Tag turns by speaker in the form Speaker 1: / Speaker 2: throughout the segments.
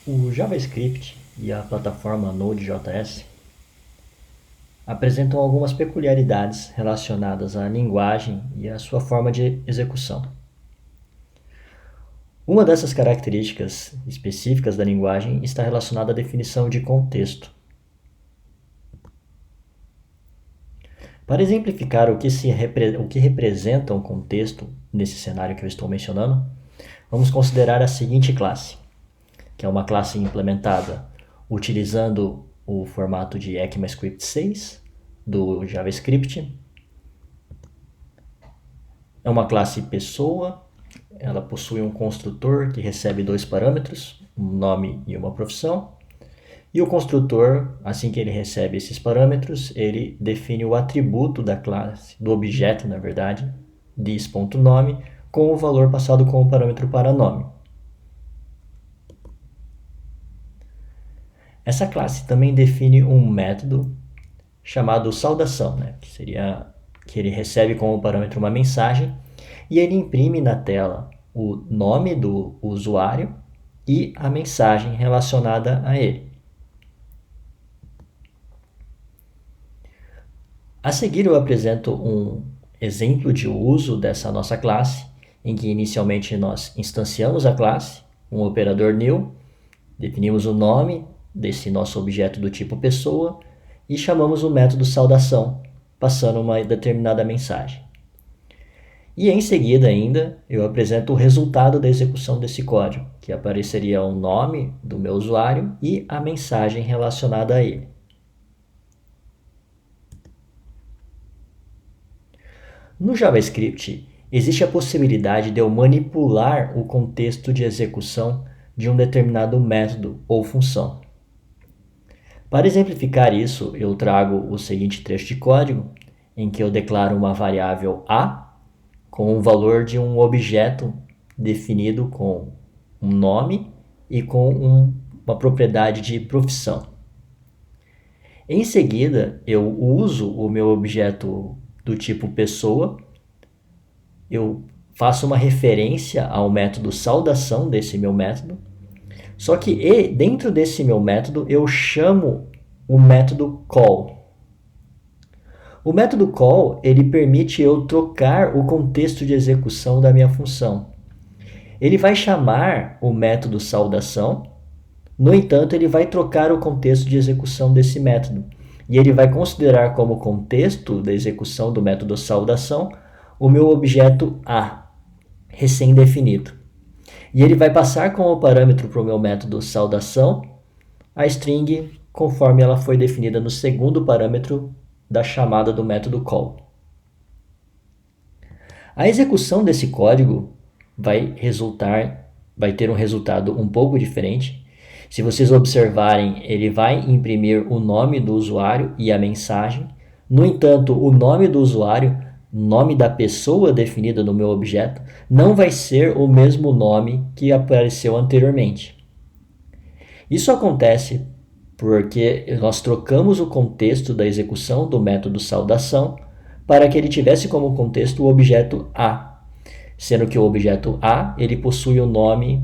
Speaker 1: O JavaScript e a plataforma Node.js apresentam algumas peculiaridades relacionadas à linguagem e à sua forma de execução. Uma dessas características específicas da linguagem está relacionada à definição de contexto. Para exemplificar o que representa um contexto nesse cenário que eu estou mencionando, vamos considerar a seguinte classe, que é uma classe implementada utilizando o formato de ECMAScript 6 do JavaScript. É uma classe pessoa, ela possui um construtor que recebe dois parâmetros, um nome e uma profissão. E o construtor, assim que ele recebe esses parâmetros, ele define o atributo da classe, do objeto, na verdade, this.nome, com o valor passado como parâmetro para nome. Essa classe também define um método chamado saudação, que ele recebe como parâmetro uma mensagem e ele imprime na tela o nome do usuário e a mensagem relacionada a ele. A seguir eu apresento um exemplo de uso dessa nossa classe, em que inicialmente nós instanciamos a classe, um operador new, definimos o nome desse nosso objeto do tipo pessoa e chamamos o método saudação, passando uma determinada mensagem. E em seguida ainda eu apresento o resultado da execução desse código, que apareceria o nome do meu usuário e a mensagem relacionada a ele. No JavaScript, existe a possibilidade de eu manipular o contexto de execução de um determinado método ou função. Para exemplificar isso, eu trago o seguinte trecho de código, em que eu declaro uma variável A com o valor de um objeto definido com um nome e com uma propriedade de profissão. Em seguida, eu uso o meu objeto do tipo pessoa, eu faço uma referência ao método saudação desse meu método, só que dentro desse meu método eu chamo o método call. O método call ele permite eu trocar o contexto de execução da minha função. Ele vai chamar o método saudação, no entanto ele vai trocar o contexto de execução desse método. E ele vai considerar como contexto da execução do método saudação o meu objeto A, recém-definido. E ele vai passar como parâmetro para o meu método saudação a string conforme ela foi definida no segundo parâmetro da chamada do método call. A execução desse código vai ter um resultado um pouco diferente. Se vocês observarem, ele vai imprimir o nome do usuário e a mensagem. No entanto, o nome do usuário, nome da pessoa definida no meu objeto, não vai ser o mesmo nome que apareceu anteriormente. Isso acontece porque nós trocamos o contexto da execução do método saudação para que ele tivesse como contexto o objeto A, sendo que o objeto A ele possui o nome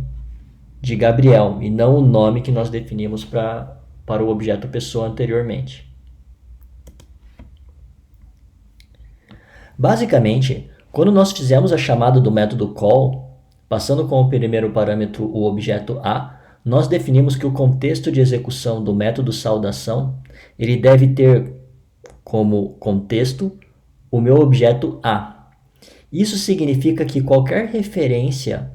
Speaker 1: de Gabriel e não o nome que nós definimos para o objeto pessoa anteriormente. Basicamente, quando nós fizemos a chamada do método call, passando como primeiro parâmetro o objeto A, nós definimos que o contexto de execução do método saudação ele deve ter como contexto o meu objeto A. Isso significa que qualquer referência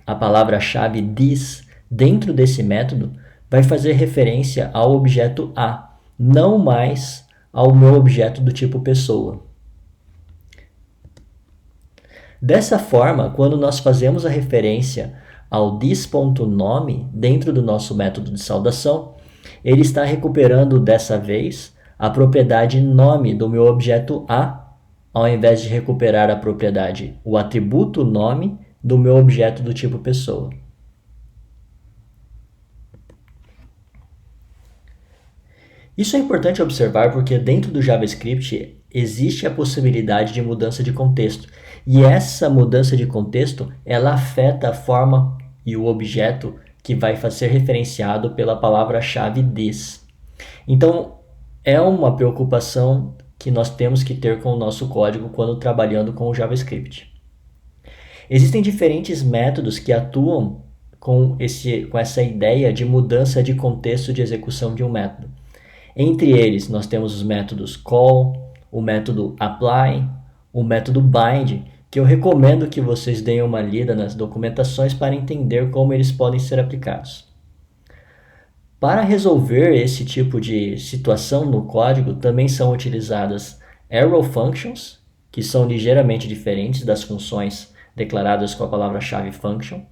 Speaker 1: a palavra-chave this dentro desse método vai fazer referência ao objeto A, não mais ao meu objeto do tipo pessoa. Dessa forma, quando nós fazemos a referência ao this.nome dentro do nosso método de saudação, ele está recuperando dessa vez a propriedade nome do meu objeto A, ao invés de recuperar a propriedade, o atributo nome do meu objeto do tipo pessoa. Isso é importante observar porque dentro do JavaScript existe a possibilidade de mudança de contexto. E essa mudança de contexto, ela afeta a forma e o objeto que vai ser referenciado pela palavra-chave this. Então, é uma preocupação que nós temos que ter com o nosso código quando trabalhando com o JavaScript. Existem diferentes métodos que atuam com essa ideia de mudança de contexto de execução de um método. Entre eles, nós temos os métodos call, o método apply, o método bind, que eu recomendo que vocês deem uma lida nas documentações para entender como eles podem ser aplicados. Para resolver esse tipo de situação no código, também são utilizadas arrow functions, que são ligeiramente diferentes das funções declaradas com a palavra-chave function,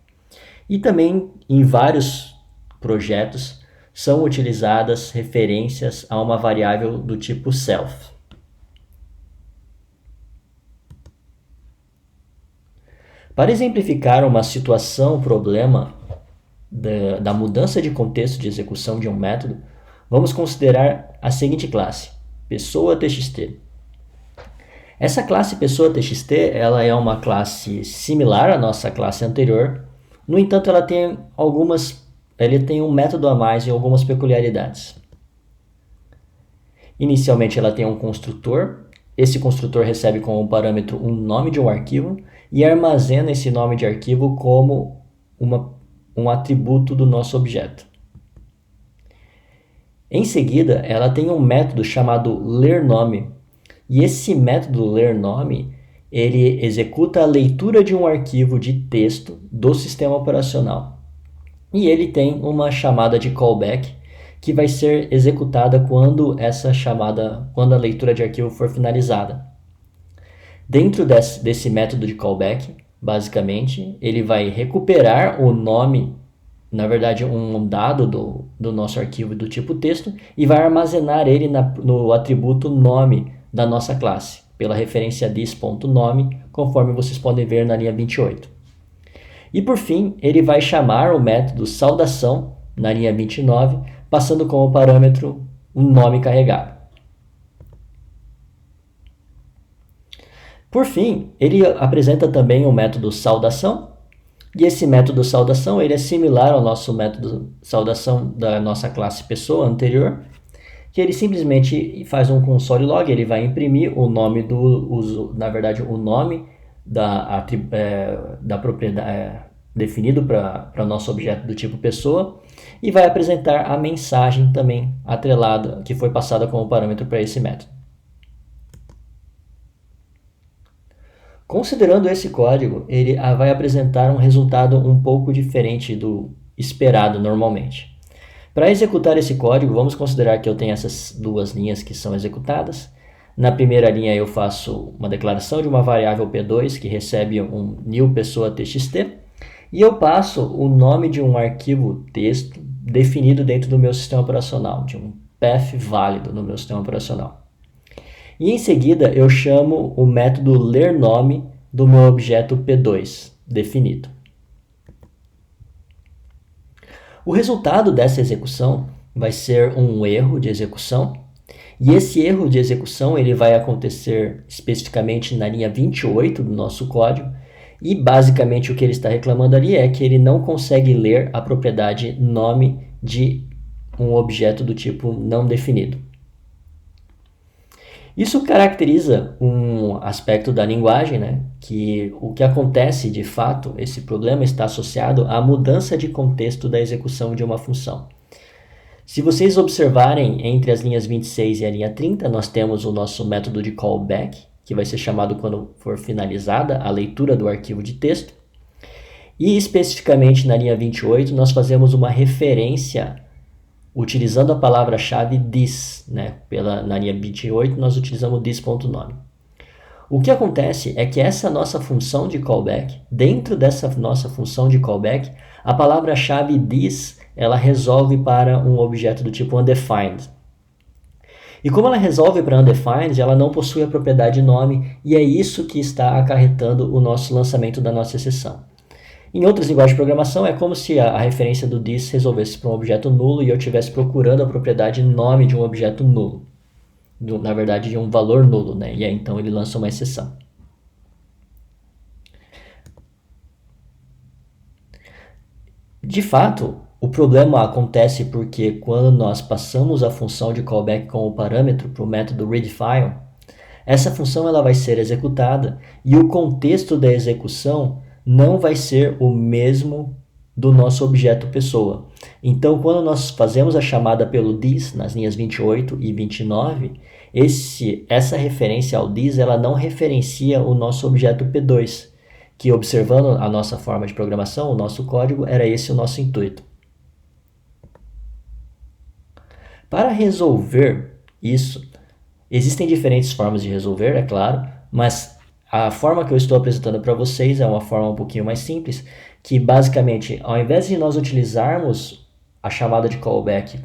Speaker 1: e também em vários projetos são utilizadas referências a uma variável do tipo self. Para exemplificar uma situação, problema da mudança de contexto de execução de um método, vamos considerar a seguinte classe, pessoa.txt. Essa classe pessoa.txt ela é uma classe similar à nossa classe anterior, no entanto ela tem um método a mais e algumas peculiaridades. Inicialmente ela tem um construtor, esse construtor recebe como parâmetro um nome de um arquivo e armazena esse nome de arquivo como um atributo do nosso objeto. Em seguida, ela tem um método chamado lerNome, e esse método lerNome, ele executa a leitura de um arquivo de texto do sistema operacional. E ele tem uma chamada de callback, que vai ser executada quando a leitura de arquivo for finalizada. Dentro desse método de callback, basicamente, ele vai recuperar o nome, na verdade um dado do nosso arquivo do tipo texto, e vai armazenar ele no atributo nome da nossa classe, pela referência this.nome, conforme vocês podem ver na linha 28. E por fim, ele vai chamar o método saudação, na linha 29, passando como parâmetro um nome carregado. Por fim, ele apresenta também o método saudação, e esse método saudação ele é similar ao nosso método saudação da nossa classe pessoa anterior, que ele simplesmente faz um console log, ele vai imprimir o nome o nome da propriedade definido para nosso objeto do tipo pessoa, e vai apresentar a mensagem também atrelada, que foi passada como parâmetro para esse método. Considerando esse código, ele vai apresentar um resultado um pouco diferente do esperado normalmente. Para executar esse código, vamos considerar que eu tenho essas duas linhas que são executadas. Na primeira linha eu faço uma declaração de uma variável P2 que recebe um new pessoa.txt, e eu passo o nome de um arquivo texto definido dentro do meu sistema operacional, de um path válido no meu sistema operacional. E em seguida eu chamo o método lerNome do meu objeto P2 definido. O resultado dessa execução vai ser um erro de execução, e esse erro de execução ele vai acontecer especificamente na linha 28 do nosso código, e basicamente o que ele está reclamando ali é que ele não consegue ler a propriedade nome de um objeto do tipo não definido. Isso caracteriza um aspecto da linguagem, né? Que o que acontece de fato, esse problema está associado à mudança de contexto da execução de uma função. Se vocês observarem entre as linhas 26 e a linha 30, nós temos o nosso método de callback, que vai ser chamado quando for finalizada a leitura do arquivo de texto. E especificamente na linha 28, nós fazemos uma referência utilizando a palavra-chave this, né? Na linha 28, nós utilizamos this.nome. O que acontece é que essa nossa função de callback, dentro dessa nossa função de callback, a palavra-chave this, ela resolve para um objeto do tipo undefined. E como ela resolve para undefined, ela não possui a propriedade nome, e é isso que está acarretando o nosso lançamento da nossa exceção. Em outras linguagens de programação, é como se a referência do this resolvesse para um objeto nulo e eu estivesse procurando a propriedade nome de um objeto nulo. Na verdade, de um valor nulo, né? E aí, então, ele lança uma exceção. De fato, o problema acontece porque quando nós passamos a função de callback como parâmetro para o método readFile, essa função ela vai ser executada e o contexto da execução não vai ser o mesmo do nosso objeto pessoa. Então, quando nós fazemos a chamada pelo this nas linhas 28 e 29, essa referência ao this ela não referencia o nosso objeto P2, que observando a nossa forma de programação, o nosso código, era esse o nosso intuito. Para resolver isso, existem diferentes formas de resolver, é claro, mas a forma que eu estou apresentando para vocês é uma forma um pouquinho mais simples, que basicamente, ao invés de nós utilizarmos a chamada de callback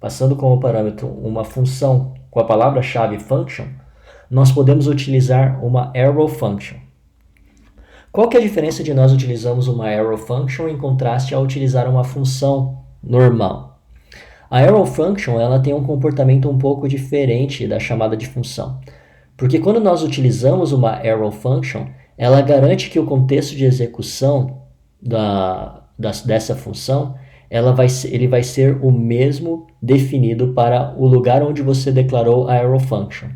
Speaker 1: passando como parâmetro uma função com a palavra-chave function, nós podemos utilizar uma arrow function. Qual que é a diferença de nós utilizarmos uma arrow function em contraste a utilizar uma função normal? A arrow function ela tem um comportamento um pouco diferente da chamada de função, porque quando nós utilizamos uma arrow function, ela garante que o contexto de execução dessa função ele vai ser o mesmo definido para o lugar onde você declarou a arrow function.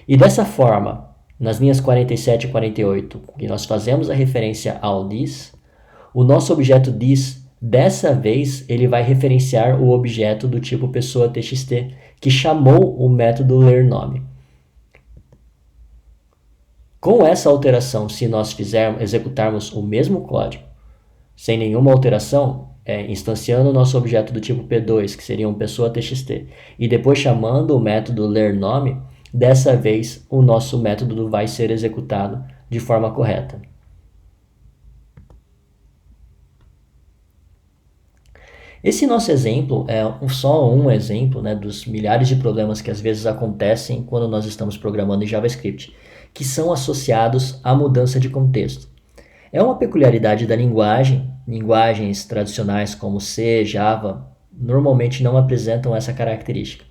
Speaker 1: E dessa forma, nas linhas 47 e 48, que nós fazemos a referência ao this, o nosso objeto this, dessa vez, ele vai referenciar o objeto do tipo pessoa txt, que chamou o método lerNome. Com essa alteração, se nós executarmos o mesmo código, sem nenhuma alteração, instanciando o nosso objeto do tipo P2, que seria um pessoa txt, e depois chamando o método lerNome, dessa vez o nosso método vai ser executado de forma correta. Esse nosso exemplo é só um exemplo, né, dos milhares de problemas que às vezes acontecem quando nós estamos programando em JavaScript, que são associados à mudança de contexto. É uma peculiaridade da linguagem. Linguagens tradicionais como C, Java, normalmente não apresentam essa característica.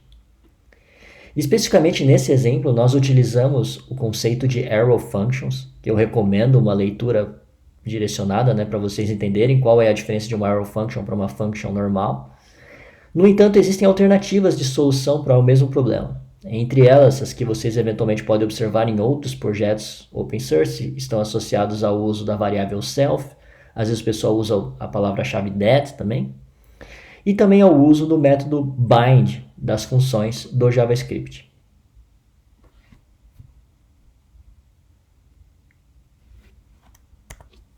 Speaker 1: Especificamente nesse exemplo, nós utilizamos o conceito de arrow functions, que eu recomendo uma leitura direcionada, né, para vocês entenderem qual é a diferença de uma arrow function para uma function normal. No entanto, existem alternativas de solução para o mesmo problema. Entre elas, as que vocês eventualmente podem observar em outros projetos open source, estão associados ao uso da variável self, às vezes o pessoal usa a palavra-chave that também, e também ao uso do método bind das funções do JavaScript.